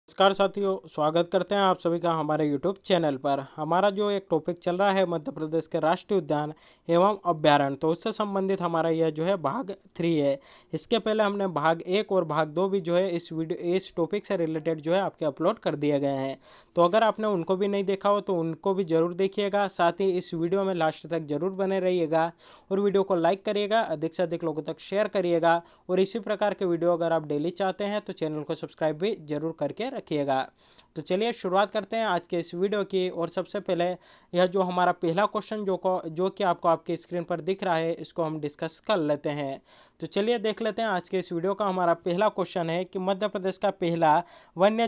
नमस्कार साथियों, स्वागत करते हैं आप सभी का हमारे यूट्यूब चैनल पर। हमारा जो एक टॉपिक चल रहा है मध्य प्रदेश के राष्ट्रीय उद्यान एवं अभ्यारण्य, तो उससे संबंधित हमारा यह जो है भाग 3 है। इसके पहले हमने भाग 1 और भाग 2 भी जो है इस टॉपिक से रिलेटेड जो है आपके अपलोड कर दिए गए हैं। तो अगर आपने उनको भी नहीं देखा हो तो उनको भी ज़रूर देखिएगा। साथ ही इस वीडियो में लास्ट तक जरूर बने रहिएगा और वीडियो को लाइक करिएगा, अधिक से अधिक लोगों तक शेयर करिएगा। और इसी प्रकार के वीडियो अगर आप डेली चाहते हैं तो चैनल को सब्सक्राइब भी जरूर करके रखिएगा। तो चलिए शुरुआत करते हैं आज के इस वीडियो की। और सबसे पहले यह जो हमारा पहला क्वेश्चन जो कि आपको आपके स्क्रीन पर दिख रहा है, इसको हम डिस्कस कर लेते हैं। तो चलिए देख लेते हैं आज के इस वीडियो का। हमारा पहला क्वेश्चन है कि मध्य प्रदेश का पहला वन्य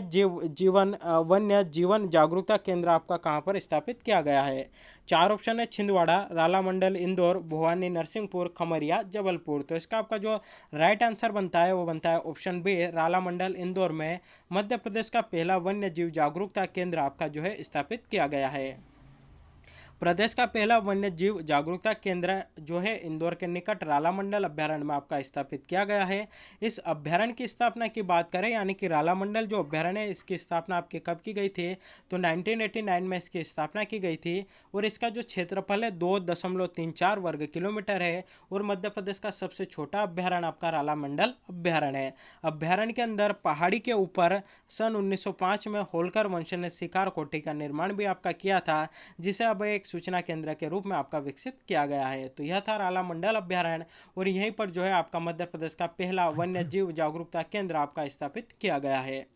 जीवन जागरूकता केंद्र आपका कहाँ पर स्थापित किया गया है। चार ऑप्शन है: छिंदवाड़ा, रालामंडल, इंदौर, भवानी, नरसिंहपुर, खमरिया, जबलपुर। तो इसका आपका जो राइट आंसर बनता है वो बनता है ऑप्शन बी, रालामंडल, इंदौर में मध्य प्रदेश का पहला वन्य जीव जागरूकता केंद्र आपका जो है स्थापित किया गया है। प्रदेश का पहला वन्य जीव जागरूकता केंद्र जो है इंदौर के निकट रालामंडल अभ्यारण्य में आपका स्थापित किया गया है। इस अभ्यारण्य की स्थापना की बात करें, यानी कि रालामंडल जो अभ्यारण्य है, इसकी स्थापना आपके कब की गई थी, तो 1989 में इसकी स्थापना की गई थी। और इसका जो क्षेत्रफल है 2.34 वर्ग किलोमीटर है। और मध्य प्रदेश का सबसे छोटा अभ्यारण्य आपका रालामंडल अभ्यारण्य है। अभ्यारण्य के अंदर पहाड़ी के ऊपर सन 1905 में होलकर वंश ने शिकार कोठी का निर्माण भी आपका किया था, जिसे अब एक सूचना केंद्र के रूप में आपका विकसित किया गया है। तो यह था रालामंडल अभ्यारण्य और यहीं पर जो है आपका मध्य प्रदेश का पहला वन्य जीव जागरूकता केंद्र आपका स्थापित किया गया है।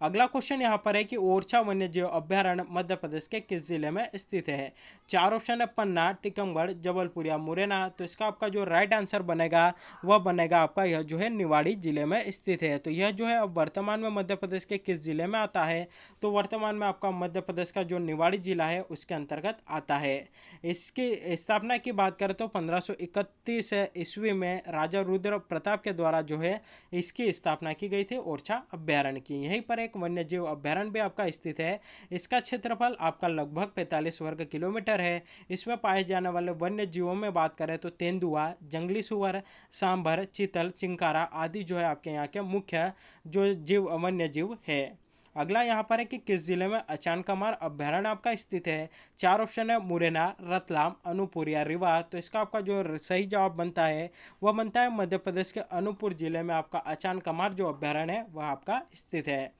अगला क्वेश्चन यहाँ पर है कि ओरछा वन्यजीव अभ्यारण्य मध्य प्रदेश के किस जिले में स्थित है। चार ऑप्शन है: पन्ना, टीकमगढ़, जबलपुर या मुरैना। तो इसका आपका जो राइट आंसर बनेगा वह बनेगा आपका यह जो है निवाड़ी जिले में स्थित है। तो यह जो है अब वर्तमान में मध्य प्रदेश के किस जिले में आता है, तो वर्तमान में आपका मध्य प्रदेश का जो निवाड़ी जिला है उसके अंतर्गत आता है। इसकी स्थापना की बात करें तो 1531 ईस्वी में राजा रुद्र प्रताप के द्वारा जो है इसकी स्थापना की गई थी ओरछा अभ्यारण्य की। यहीं पर एक वन्य जीव अभ्यारण्य भी आपका स्थित है। इसका क्षेत्रफल आपका लगभग 45 वर्ग किलोमीटर है। इसमें पाए जाने वाले वन्य जीवों में बात करें तो तेंदुआ, जंगली सुअर, सांभर, चीतल, चिंकारा आदि जो है आपके यहाँ के मुख्य जो वन्य जीव है। अगला यहाँ पर है कि किस जिले में अचानकमार अभ्यारण्य आपका स्थित है। चार ऑप्शन है: मुरैना, रतलाम, अनूपपुर या रीवा। तो इसका आपका जो सही जवाब बनता है वह बनता है मध्य प्रदेश के अनूपपुर जिले में आपका अचानकमार जो अभ्यारण्य है वह आपका स्थित है।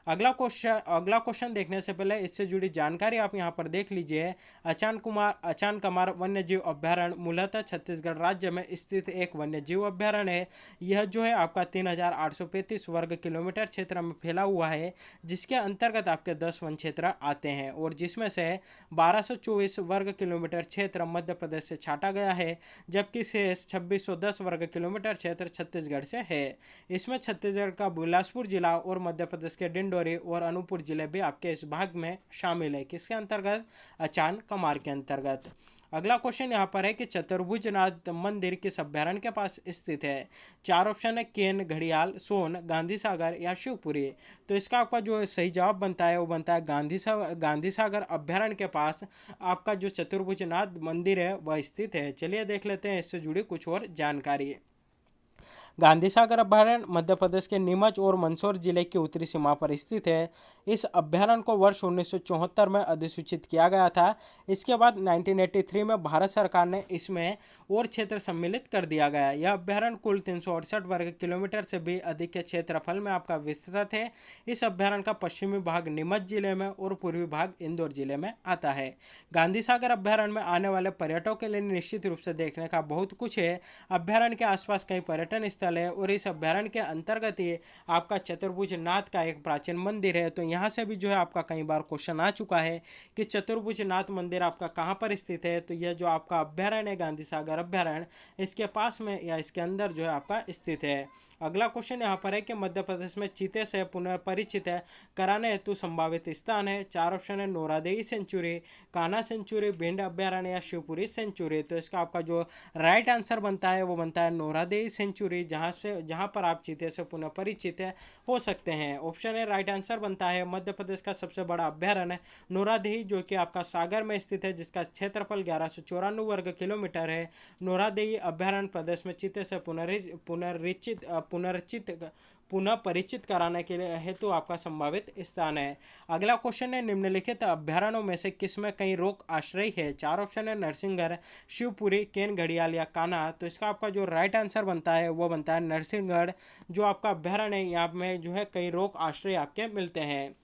अगला क्वेश्चन देखने से पहले इससे जुड़ी जानकारी आप यहाँ पर देख लीजिए। अचानकमार वन्य जीव अभ्यारण्य मूलतः छत्तीसगढ़ राज्य में स्थित एक वन्य जीव अभ्यारण्य है। यह जो है आपका 3835 वर्ग किलोमीटर क्षेत्र में फैला हुआ है, जिसके अंतर्गत आपके 10 वन क्षेत्र आते हैं और जिसमें से 1224 वर्ग किलोमीटर क्षेत्र मध्य प्रदेश से छाटा गया है, जबकि शेष 2610 वर्ग किलोमीटर क्षेत्र छत्तीसगढ़ से है। इसमें छत्तीसगढ़ का बिलासपुर जिला और मध्य प्रदेश के डिंडोरी और अनूपपुर जिले भी आपके इस भाग में शामिल है। किसके अंतर्गत? अचानकमार के अंतर्गत। अगला क्वेश्चन यहाँ पर है कि चतुर्भुजनाथ मंदिर किस अभ्यारण्य के पास स्थित है। चार ऑप्शन है: केन, घड़ियाल, सोन, गांधी सागर या शिवपुरी। तो इसका आपका जो सही जवाब बनता है वो बनता है गांधी सागर अभ्यारण्य के पास आपका जो चतुर्भुजनाथ मंदिर है वह स्थित है। चलिए देख लेते हैं इससे जुड़ी कुछ और जानकारी। गांधी सागर अभ्यारण्य मध्य प्रदेश के नीमच और मंदसौर जिले की उत्तरी सीमा पर स्थित है। इस अभ्यारण्य को वर्ष 1974 में अधिसूचित किया गया था। इसके बाद 1983 में भारत सरकार ने इसमें और क्षेत्र सम्मिलित कर दिया गया। यह अभ्यारण्य कुल 368 वर्ग किलोमीटर से भी अधिक के क्षेत्रफल में आपका विस्तृत है। इस अभ्यारण्य का पश्चिमी भाग नीमच जिले में और पूर्वी भाग इंदौर जिले में आता है। गांधी सागर अभ्यारण्य में आने वाले पर्यटकों के लिए निश्चित रूप से देखने का बहुत कुछ है। अभ्यारण्य के आसपास कई पर्यटन स्थल है और इस अभ्यारण्य के अंतर्गत ही आपका चतुर्भुज नाथ का एक प्राचीन मंदिर है। तो यहाँ से भी जो है आपका कई बार क्वेश्चन आ चुका है कि चतुर्भुज नाथ मंदिर आपका कहाँ पर स्थित है। तो यह जो आपका अभ्यारण्य है गांधी सागर अभ्यारण्य, इसके पास में या इसके अंदर जो है आपका स्थित है। अगला क्वेश्चन यहाँ पर है कि मध्य प्रदेश में चीते से पुनः परिचित है कराने हेतु संभावित स्थान है। चार ऑप्शन है: नोरादेई सेंचुरी, कान्हा सेंचुरी, भिंड अभ्यारण्य या शिवपुरी सेंचुरी। तो इसका आपका जो राइट आंसर बनता है वो बनता है नोरादेई सेंचुरी, जहाँ पर आप चीते से पुनः परिचित हो सकते हैं। ऑप्शन है राइट आंसर बनता है मध्य प्रदेश का सबसे बड़ा अभ्यारण्य नोरादेई, जो कि आपका सागर में स्थित है, जिसका क्षेत्रफल 1194 वर्ग किलोमीटर है। नोरादेई अभ्यारण्य प्रदेश में चीते से पुनर्चित पुनः परिचित कराने के लिए हेतु आपका संभावित स्थान है। अगला क्वेश्चन है, निम्नलिखित अभ्यारण्यों में से किसमें कई रोग आश्रय है? चार ऑप्शन है, नरसिंहगढ़, शिवपुरी, केन घड़ियाल या कान्हा। तो इसका आपका जो राइट आंसर बनता है वो बनता है नरसिंहगढ़। जो आपका अभ्यारण्य है यहाँ में जो है कई रोग आश्रय आपके मिलते हैं।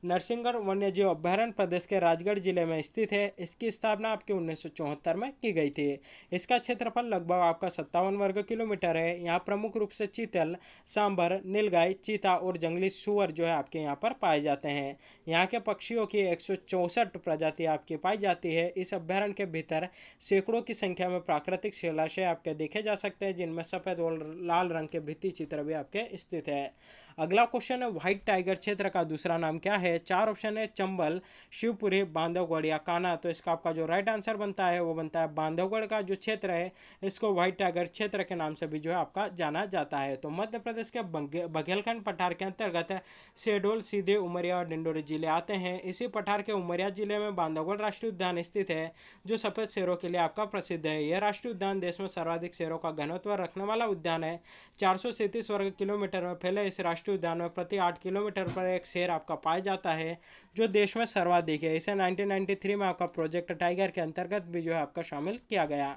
नरसिंहगढ़ वन्यजीव अभ्यारण्य प्रदेश के राजगढ़ जिले में स्थित है। इसकी स्थापना आपके 1974 में की गई थी। इसका क्षेत्रफल लगभग आपका 57 वर्ग किलोमीटर है। यहाँ प्रमुख रूप से चीतल, सांभर, नीलगाय, चीता और जंगली सुअर जो है आपके यहाँ पर पाए जाते हैं। यहाँ के पक्षियों की 164 प्रजाति आपकी पाई जाती है। इस अभ्यारण्य के भीतर सैकड़ों की संख्या में प्राकृतिक शिलाशय आपके देखे जा सकते हैं, जिनमें सफेद और लाल रंग के भित्ति चित्र भी आपके स्थित है। अगला क्वेश्चन है, व्हाइट टाइगर क्षेत्र का दूसरा नाम क्या है? चार ऑप्शन है, चंबल, शिवपुरी, बांधवगढ़ या कान्हा। तो इसका आपका जो राइट आंसर बनता है वो बनता है बांधवगढ़ का जो क्षेत्र है इसको व्हाइट टाइगर क्षेत्र के नाम से भी जो है आपका जाना जाता है। तो मध्य प्रदेश के बघेलखंड पठार के अंतर्गत शहडोल, सीधे, उमरिया और डिंडोरी जिले आते हैं। इसी पठार के उमरिया जिले में बांधवगढ़ राष्ट्रीय उद्यान स्थित है, जो सफेद शेरों के लिए आपका प्रसिद्ध है। यह राष्ट्रीय उद्यान देश में सर्वाधिक शेरों का घनत्व रखने वाला उद्यान है। 437 वर्ग किलोमीटर में फैले इस राष्ट्रीय उद्यान में प्रति 8 किलोमीटर पर एक शेर आपका पाया जाता है, जो देश में सर्वाधिक है। इसे 1993 में आपका प्रोजेक्ट टाइगर के अंतर्गत भी जो है आपका शामिल किया गया।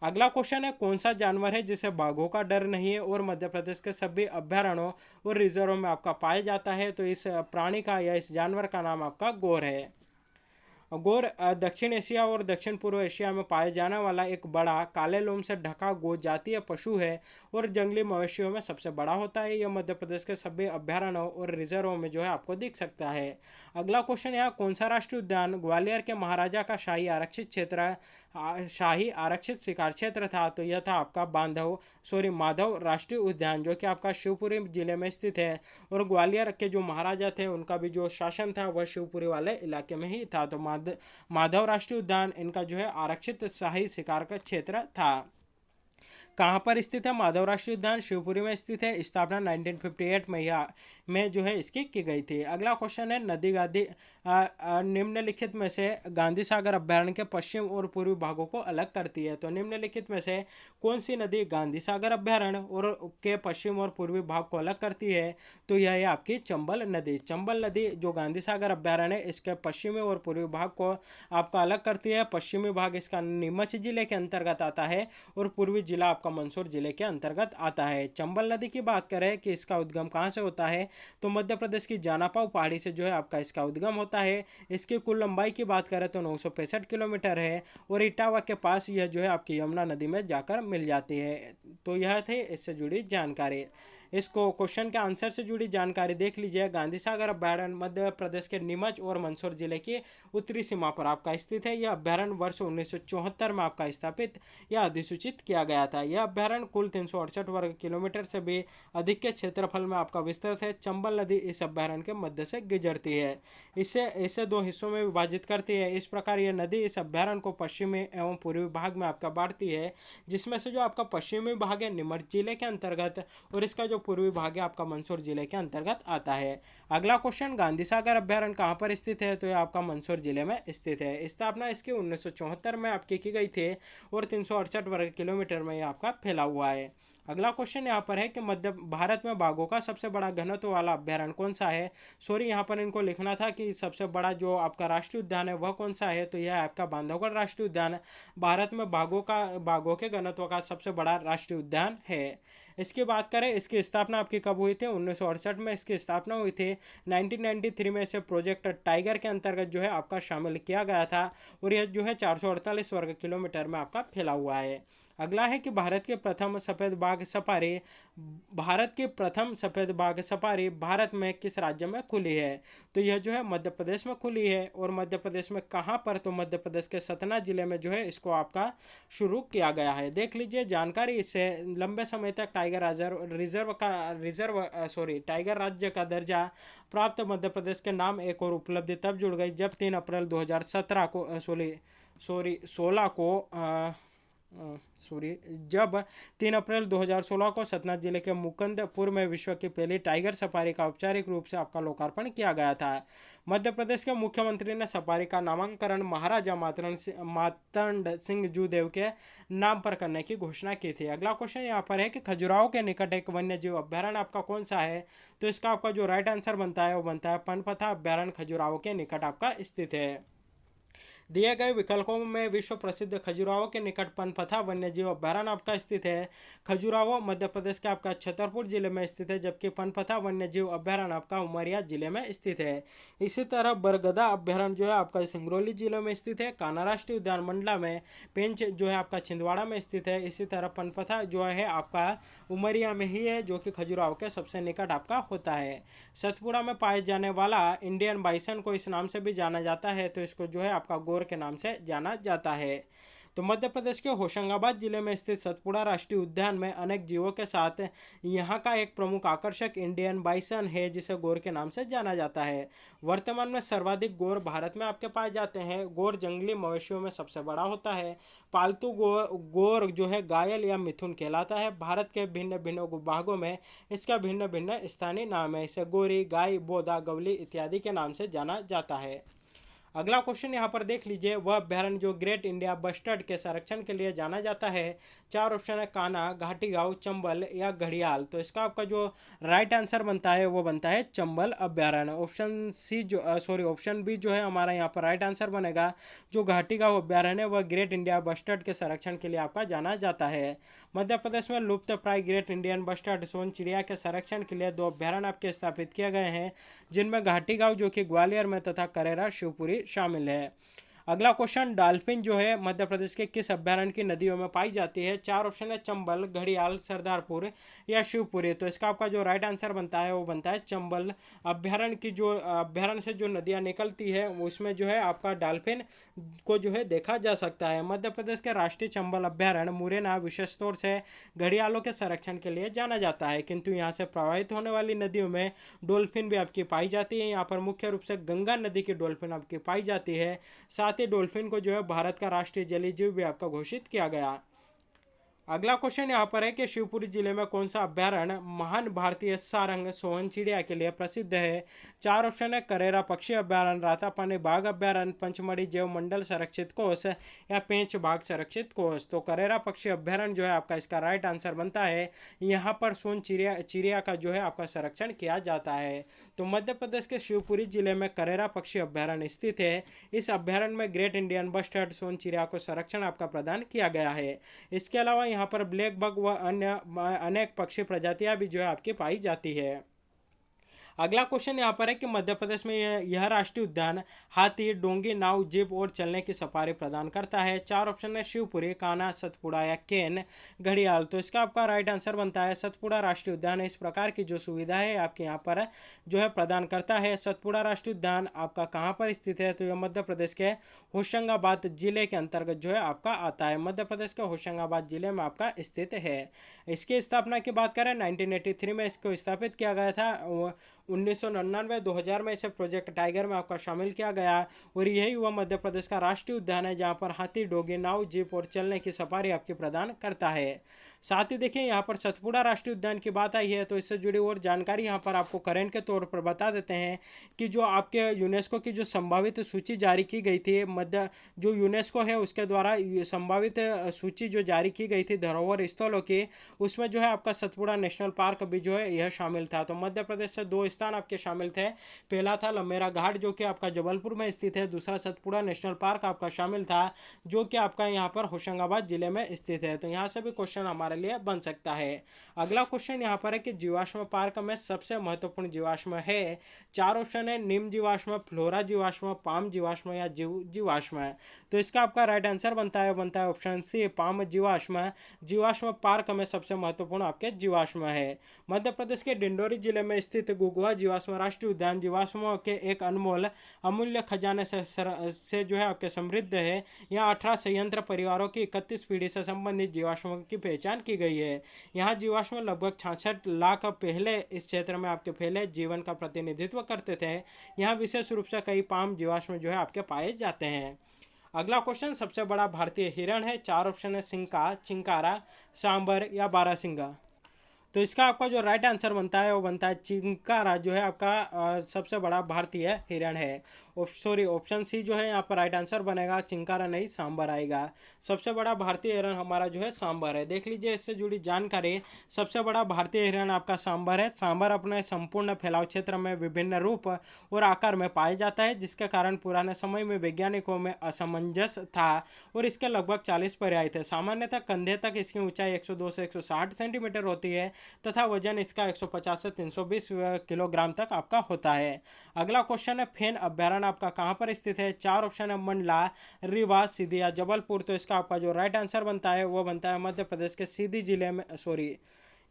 अगला क्वेश्चन है, कौन सा जानवर है जिसे बाघों का डर नहीं है और मध्य प्रदेश के सभी अभ्यारण्यों और रिजर्व में आपका पाया जाता है? तो इस प्राणी का या इस जानवर का नाम आपका गौर है। गौर दक्षिण एशिया और दक्षिण पूर्व एशिया में पाए जाने वाला एक बड़ा काले लोम से ढका गोजातीय पशु है और जंगली मवेशियों में सबसे बड़ा होता है। यह मध्य प्रदेश के सभी अभ्यारण्यों और रिजर्वों में जो है आपको दिख सकता है। अगला क्वेश्चन, यहाँ कौन सा राष्ट्रीय उद्यान ग्वालियर के महाराजा का शाही आरक्षित शिकार क्षेत्र था? तो यह था आपका माधव राष्ट्रीय उद्यान, जो कि आपका शिवपुरी जिले में स्थित है। और ग्वालियर के जो महाराजा थे उनका भी जो शासन था वह शिवपुरी वाले इलाके में ही था। तो माधव राष्ट्रीय उद्यान इनका जो है आरक्षित शाही शिकार का क्षेत्र था। कहाँ पर स्थित है माधव राष्ट्रीय उद्यान? शिवपुरी में स्थित है। स्थापना 1958 में जो है इसकी की गई थी। अगला क्वेश्चन है, नदी गादी निम्नलिखित में से गांधी सागर अभ्यारण्य के पश्चिम और पूर्वी भागों को अलग करती है? तो निम्नलिखित में से कौन सी नदी गांधी सागर अभ्यारण्य और के पश्चिम और पूर्वी भाग को अलग करती है? तो यह है आपकी चंबल नदी। चंबल नदी जो गांधी सागर अभ्यारण्य है इसके पश्चिमी और पूर्वी भाग को आपका अलग करती है। पश्चिमी भाग इसका नीमच जिले के अंतर्गत आता है और पूर्वी जिला आपका मंदसौर जिले के अंतर्गत आता है। चंबल नदी की बात करें कि इसका उद्गम कहाँ से होता है, तो मध्य प्रदेश की जानापाव पहाड़ी से जो है आपका इसका उद्गम होता है। इसकी कुल लंबाई की बात करें तो 965 किलोमीटर है और इटावा के पास यह जो है आपकी यमुना नदी में जाकर मिल जाती है। तो यह थे इससे जुड़ी जानकारी। इसको क्वेश्चन के आंसर से जुड़ी जानकारी देख लीजिए। गांधी सागर अभ्यारण्य मध्य प्रदेश के नीमच और मंदसौर जिले की उत्तरी सीमा पर आपका स्थित है। यह अभ्यारण्य वर्ष 1974 में आपका स्थापित या अधिसूचित किया गया था। यह अभ्यारण्य कुल 368 वर्ग किलोमीटर से भी अधिक के क्षेत्रफल में आपका विस्तृत है। चंबल नदी इस अभ्यारण्य के मध्य से गुजरती है। इसे दो हिस्सों में विभाजित करती है। इस प्रकार यह नदी इस अभ्यारण्य को पश्चिमी एवं पूर्वी भाग में आपका बांटती है, जिसमें से जो आपका पश्चिमी भाग है नीमच जिले के अंतर्गत और इसका जो पूर्वी भाग है आपका मंदसौर जिले के अंतर्गत आता है। अगला क्वेश्चन, गांधी सागर अभ्यारण्य कहाँ पर स्थित है? तो यह आपका मंदसौर जिले में स्थित है। स्थापना इसकी 1974 में आपकी की गई थी और 368 वर्ग किलोमीटर में यह आपका फैला हुआ है। अगला क्वेश्चन यहाँ पर है कि मध्य भारत में बाघों का सबसे बड़ा घनत्व वाला अभ्यारण्य कौन सा है? सॉरी, यहाँ पर इनको लिखना था कि सबसे बड़ा जो आपका राष्ट्रीय उद्यान है वह कौन सा है? तो यह आपका बांधवगढ़ राष्ट्रीय उद्यान भारत में बाघों के घनत्व का सबसे बड़ा राष्ट्रीय उद्यान है। इसकी बात करें, इसकी स्थापना आपकी कब हुई थी? 1968 में इसकी स्थापना हुई थी। 1993 में इसे प्रोजेक्ट टाइगर के अंतर्गत जो है आपका शामिल किया गया था और यह जो है 448 वर्ग किलोमीटर में आपका फैला हुआ है। अगला है कि भारत की प्रथम सफ़ेद बाघ सफारी भारत में किस राज्य में खुली है? तो यह जो है मध्य प्रदेश में खुली है। और मध्य प्रदेश में कहाँ पर? तो मध्य प्रदेश के सतना जिले में जो है इसको आपका शुरू किया गया है। देख लीजिए जानकारी। इससे लंबे समय तक टाइगर राज्य का दर्जा प्राप्त मध्य प्रदेश के नाम एक और उपलब्धि तब जुड़ गई जब 3 अप्रैल 2017 को 16 को सॉरी जब 3 अप्रैल 2016 को सतना जिले के मुकुंदपुर में विश्व की पहली टाइगर सफारी का औपचारिक रूप से आपका लोकार्पण किया गया था। मध्य प्रदेश के मुख्यमंत्री ने सफारी का नामकरण महाराजा मार्तंड सिंह जूदेव के नाम पर करने की घोषणा की थी। अगला क्वेश्चन यहाँ पर है कि खजुराहो के निकट एक वन्य जीव अभ्यारण्य आपका कौन सा है? तो इसका आपका जो राइट आंसर बनता है वो बनता है पनपथा अभ्यारण्य खजुराहो के निकट आपका स्थित है। दिए गए विकल्पों में विश्व प्रसिद्ध खजुराहो के निकट पनपथा वन्यजीव अभ्यारण्य आपका स्थित है। खजुराहो मध्य प्रदेश के आपका छतरपुर जिले में स्थित है, जबकि पनपथा वन्यजीव अभ्यारण्य आपका उमरिया जिले में स्थित है। इसी तरह बरगदा अभ्यारण्य जो है आपका सिंगरौली जिले में स्थित है। कान्हा राष्ट्रीय उद्यान मंडला में पेंच जो है आपका छिंदवाड़ा में स्थित है। इसी तरह पनपथा जो है आपका उमरिया में ही है, जो कि खजुराहो के सबसे निकट आपका होता है। सतपुड़ा में पाए जाने वाला इंडियन बाइसन को इस नाम से भी जाना जाता है, तो इसको जो है आपका गोर के नाम से जाना जाता है। तो मध्य प्रदेश के होशंगाबाद जिले में स्थित सतपुड़ा राष्ट्रीय उद्यान में अनेक जीवों के साथ यहाँ का एक प्रमुख आकर्षक इंडियन बाइसन है, जिसे गोर के नाम से जाना जाता है। वर्तमान में सर्वाधिक गोर भारत में आपके पाए जाते हैं। गोर जंगली मवेशियों में सबसे बड़ा होता है। पालतू गोर जो है घायल या मिथुन कहलाता है। भारत के भिन्न भिन्न भागों में इसका भिन्न भिन्न स्थानीय नाम है। इसे गोरी, गाय, बोदा, गवली इत्यादि के नाम से जाना जाता है। अगला क्वेश्चन यहाँ पर देख लीजिए, वह अभ्यारण्य जो ग्रेट इंडिया बस्टर्ड के संरक्षण के लिए जाना जाता है। 4 ऑप्शन है कान्हा, घाटीगांव, चंबल या घड़ियाल। तो इसका आपका जो राइट आंसर बनता है वो बनता है चंबल अभ्यारण्य। ऑप्शन सी जो ऑप्शन बी जो है हमारा यहाँ पर राइट आंसर बनेगा। जो घाटीगांव अभ्यारण्य वह ग्रेट इंडिया बस्टर्ड के संरक्षण के लिए आपका जाना जाता है। मध्य प्रदेश में लुप्त प्राय ग्रेट इंडियन बस्टर्ड सोन चिड़िया के संरक्षण के लिए 2 अभ्यारण्य आपके स्थापित किए गए हैं, जिनमें घाटीगांव जो कि ग्वालियर में तथा करेरा शिवपुरी शामिल है। अगला क्वेश्चन, डॉल्फिन जो है मध्य प्रदेश के किस अभ्यारण्य की नदियों में पाई जाती है? 4 ऑप्शन है चंबल, घड़ियाल, सरदारपुर या शिवपुरी। तो इसका आपका जो राइट आंसर बनता है वो बनता है चंबल अभ्यारण्य की। जो अभ्यारण्य से जो नदियां निकलती है उसमें जो है आपका डॉल्फिन को जो है देखा जा सकता है। मध्य प्रदेश के राष्ट्रीय चंबल अभ्यारण्य मुरैना विशेष तौर से घड़ियालों के संरक्षण के लिए जाना जाता है, किंतु यहाँ से प्रवाहित होने वाली नदियों में डॉल्फिन भी आपकी पाई जाती है। यहाँ पर मुख्य रूप से गंगा नदी की डॉल्फिन आपकी पाई जाती है। साथ ही डॉल्फिन को जो है भारत का राष्ट्रीय जलीय जीव भी आपका घोषित किया गया। अगला क्वेश्चन यहाँ पर है कि शिवपुरी जिले में कौन सा अभ्यारण्य महान भारतीय सारंग सोहन चिड़िया के लिए प्रसिद्ध है? 4 ऑप्शन है करेरा पक्षी अभ्यारण्य, रातापानी बाघ अभ्यारण्य, पंचमढ़ी जैव मंडल संरक्षित कोष या पेंच बाघ संरक्षित कोष। तो करेरा पक्षी अभ्यारण्य जो है आपका इसका राइट आंसर बनता है। यहाँ पर सोन चिड़िया का जो है आपका संरक्षण किया जाता है। तो मध्य प्रदेश के शिवपुरी जिले में करेरा पक्षी अभ्यारण्य स्थित है। इस अभ्यारण्य में ग्रेट इंडियन बस्टर्ड सोन चिड़िया को संरक्षण आपका प्रदान किया गया है। इसके अलावा यहाँ पर ब्लैक बग व अन्य अनेक पक्षी प्रजातियां भी जो है आपकी पाई जाती है। अगला क्वेश्चन यहाँ पर है कि मध्य प्रदेश में यह राष्ट्रीय उद्यान हाथी, डोंगी, नाव, जीप और चलने की सफारी प्रदान करता है। 4 ऑप्शन है शिवपुरी, कान्हा, सतपुड़ा या केन, घड़ियाल। तो इसका आपका राइट आंसर बनता है सतपुड़ा राष्ट्रीय उद्यान। इस प्रकार की जो सुविधा है आपके यहाँ पर जो है प्रदान करता है। सतपुड़ा राष्ट्रीय उद्यान आपका कहाँ पर स्थित है? तो यह मध्य प्रदेश के होशंगाबाद जिले के अंतर्गत जो है आपका आता है। मध्य प्रदेश के होशंगाबाद जिले में आपका स्थित है। इसकी स्थापना की बात करें 1983 में इसको स्थापित किया गया था। 1999-2000 में इसे प्रोजेक्ट टाइगर में आपका शामिल किया गया और यही वह मध्य प्रदेश का राष्ट्रीय उद्यान है जहां पर हाथी, डोगी, नाव, जीप और चलने की सफारी आपकी प्रदान करता है। साथ ही देखिए यहाँ पर सतपुड़ा राष्ट्रीय उद्यान की बात आई है तो इससे जुड़ी और जानकारी यहाँ पर आपको करंट के तौर पर बता देते हैं कि जो आपके यूनेस्को की जो संभावित सूची जारी की गई थी, जो यूनेस्को है उसके द्वारा संभावित सूची जो जारी की गई थी धरोहर स्थलों की, उसमें जो है आपका सतपुड़ा नेशनल पार्क भी जो है यह शामिल था। तो मध्य प्रदेश से 2 स्थान आपके शामिल थे। पहला था लमेरा घाट जो कि आपका जबलपुर में स्थित है। दूसरा सतपुड़ा नेशनल पार्क आपका शामिल था जो कि आपका यहाँ पर होशंगाबाद जिले में स्थित है। तो यहाँ से भी क्वेश्चन हमारे लिए बन सकता है। अगला क्वेश्चन यहाँ पर है कि जीवाश्म पार्क में सबसे महत्वपूर्ण जीवाश्म है। 4 ऑप्शन है नीम जीवाश्म, फ्लोरा जीवाश्म, पाम जीवाश्म या जीवाश्म। तो इसका आपका राइट आंसर बनता है ऑप्शन सी पाम जीवाश्म। जीवाश्म पार्क में सबसे महत्वपूर्ण आपके जीवाश्म है। मध्य प्रदेश के डिंडोरी जिले में स्थित गुगवा जीवाश्म राष्ट्रीय उद्यान जीवाश्मों के एक अनमोल अमूल्य खजाने से जो है आपके समृद्ध है। यहाँ 18 संयंत्र परिवारों की 31 पीढ़ी से संबंधित जीवाश्मों की पहचान की गई है। यहाँ जीवाश्म लगभग 66 लाख पहले इस क्षेत्र में आपके फैले जीवन का प्रतिनिधित्व करते थे। यहाँ विशेष रूप से कई पाम जीवाश्म जो है आपके पाए जाते हैं। अगला क्वेश्चन, सबसे बड़ा भारतीय हिरण है। चार ऑप्शन है, सिंका, चिंकारा, सांबर या बारहसिंगा। तो इसका आपका जो राइट आंसर बनता है वो बनता है चिंकारा, जो है आपका सबसे बड़ा भारतीय हिरण है। सॉरी, ऑप्शन सी जो है यहाँ पर राइट आंसर बनेगा, चिंकारा नहीं सांबर आएगा। सबसे बड़ा भारतीय हिरण हमारा जो है सांबर है। देख लीजिए इससे जुड़ी जानकारी। सबसे बड़ा भारतीय हिरण आपका सांबर है। सांबर अपने संपूर्ण फैलाव क्षेत्र में विभिन्न रूप और आकार में पाया जाता है, जिसके कारण पुराने समय में वैज्ञानिकों में असमंजस था और इसके लगभग 40 पर्याय थे। सामान्यतः कंधे तक इसकी ऊंचाई 102 से 160 सेंटीमीटर होती है तथा वजन इसका 150 से 320 किलोग्राम तक आपका होता है। अगला क्वेश्चन है, फेन अभ्यारण्य आपका कहाँ पर स्थित है। चार ऑप्शन है, मंडला, रीवा, सीधी या जबलपुर। तो इसका आपका जो राइट आंसर बनता है वो बनता है मध्य प्रदेश के सीधी जिले में, सॉरी,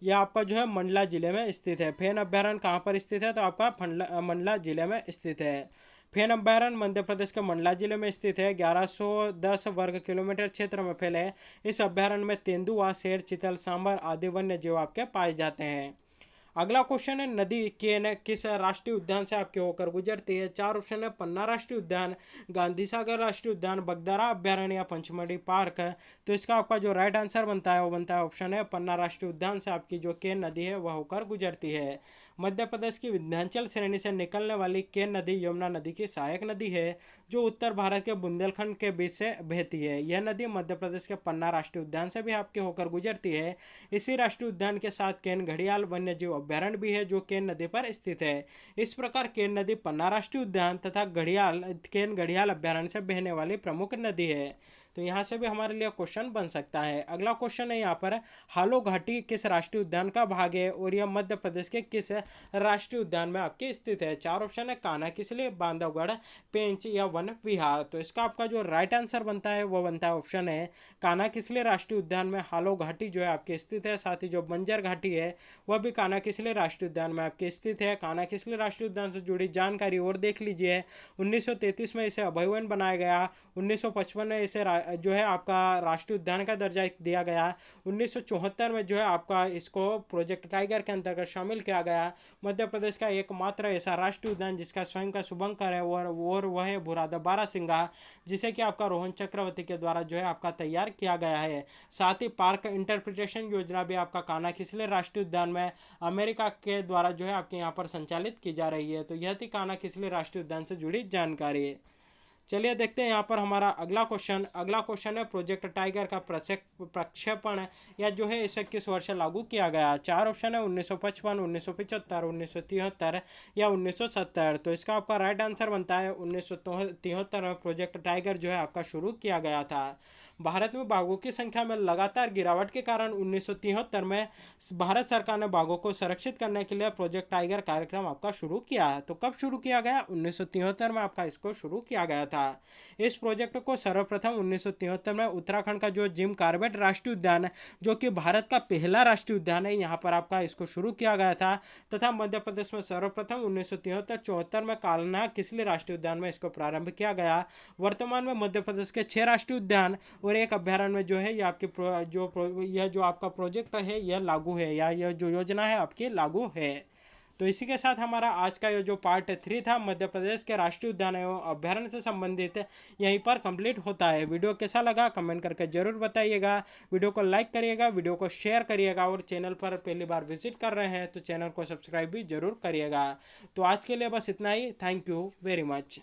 यह आपका जो है मंडला जिले में स्थित है। फेन अभ्यारण्य कहाँ पर स्थित है, तो आपका मंडला जिले में स्थित है। फेन अभ्यारण्य मध्य प्रदेश के मंडला जिले में स्थित है। 1110 वर्ग किलोमीटर क्षेत्र में फैले इस अभ्यारण्य में तेंदुआ, शेर, चीतल, सांबर आदि वन्य जीव आपके पाए जाते हैं। अगला क्वेश्चन है, नदी किस राष्ट्रीय उद्यान से आपके होकर गुजरती है। चार ऑप्शन है, पन्ना राष्ट्रीय उद्यान, गांधी सागर राष्ट्रीय उद्यान, बगदारा अभ्यारण्य या पंचमढ़ी पार्क। तो इसका आपका जो राइट आंसर बनता है वो बनता है ऑप्शन है, पन्ना राष्ट्रीय उद्यान से आपकी जो केन नदी है वह होकर गुजरती है। मध्य प्रदेश की विंध्याचल श्रेणी से निकलने वाली केन नदी यमुना नदी की सहायक नदी है, जो उत्तर भारत के बुंदेलखंड के बीच से बहती है। यह नदी मध्य प्रदेश के पन्ना राष्ट्रीय उद्यान से भी आपके होकर गुजरती है। इसी राष्ट्रीय उद्यान के साथ केन घड़ियाल वन्य जीव अभ्यारण्य भी है, जो केन नदी पर स्थित है। इस प्रकार केन नदी पन्ना राष्ट्रीय उद्यान तथा केन घड़ियाल अभ्यारण्य से बहने वाली प्रमुख नदी है। तो यहाँ से भी हमारे लिए क्वेश्चन बन सकता है। अगला क्वेश्चन है यहाँ पर, हालो घाटी किस राष्ट्रीय उद्यान का भाग है और यह मध्य प्रदेश के किस राष्ट्रीय उद्यान में आपके स्थित है। चार ऑप्शन है, कान्हा किसली, बांधवगढ़, पेंच या वन विहार। तो इसका आपका जो राइट आंसर बनता है वो बनता है ऑप्शन है, कान्हा किसली राष्ट्रीय उद्यान में हालो घाटी जो है आपकी स्थित है। साथ ही जो बंजर घाटी है वह भी कान्हा किसली राष्ट्रीय उद्यान में आपके स्थित है। कान्हा किसली राष्ट्रीय उद्यान से जुड़ी जानकारी और देख लीजिए। 1933 में इसे अभयारण्य बनाया गया। 1955 में इसे जो है आपका राष्ट्रीय उद्यान का दर्जा दिया गया। 1974 में जो है आपका इसको प्रोजेक्ट टाइगर के अंतर्गत शामिल किया गया। मध्य प्रदेश का एकमात्र ऐसा राष्ट्रीय उद्यान जिसका स्वयं का शुभंकर है और वह है बुरादा बारहसिंगा, जिसे कि आपका रोहन चक्रवर्ती के द्वारा जो है आपका तैयार किया गया है। साथ ही पार्क इंटरप्रिटेशन योजना भी आपका कान्हा किसली राष्ट्रीय उद्यान में अमेरिका के द्वारा जो है आपके यहाँ पर संचालित की जा रही है। तो यह थी कान्हा किसली राष्ट्रीय उद्यान से जुड़ी जानकारी। चलिए देखते हैं यहाँ पर हमारा अगला क्वेश्चन। अगला क्वेश्चन है, प्रोजेक्ट टाइगर का प्रक्षेपण या जो है इसे किस वर्ष लागू किया गया। चार ऑप्शन है, 1955, 1975, 1973 या 1970। तो इसका आपका राइट आंसर बनता है 1973 में प्रोजेक्ट टाइगर जो है आपका शुरू किया गया था। भारत में बाघों की संख्या में लगातार गिरावट के कारण 1973 में भारत सरकार ने बाघों को संरक्षित करने के लिए प्रोजेक्ट टाइगर कार्यक्रम आपका शुरू किया। तो कब शुरू किया गया, 1973 में आपका इसको शुरू किया गया था। इस प्रोजेक्ट को सर्वप्रथम 1973 में उत्तराखंड का जो जिम कॉर्बेट राष्ट्रीय उद्यान, जो कि भारत का पहला राष्ट्रीय उद्यान है, यहाँ पर आपका इसको शुरू किया गया था। तथा मध्य प्रदेश में सर्वप्रथम 1973-74 में कान्हा किसली राष्ट्रीय उद्यान में इसको प्रारंभ किया गया। वर्तमान में मध्य प्रदेश के 6 राष्ट्रीय उद्यान और एक अभ्यारण्य में जो है ये आपकी यह जो आपका प्रोजेक्ट है यह लागू है, या यह जो योजना है आपकी लागू है। तो इसी के साथ हमारा आज का ये जो पार्ट 3 था मध्य प्रदेश के राष्ट्रीय उद्यान एवं अभ्यारण्य से संबंधित, यहीं पर कंप्लीट होता है। वीडियो कैसा लगा कमेंट करके जरूर बताइएगा। वीडियो को लाइक करिएगा, वीडियो को शेयर करिएगा और चैनल पर पहली बार विजिट कर रहे हैं तो चैनल को सब्सक्राइब भी जरूर करिएगा। तो आज के लिए बस इतना ही। Thank you very much.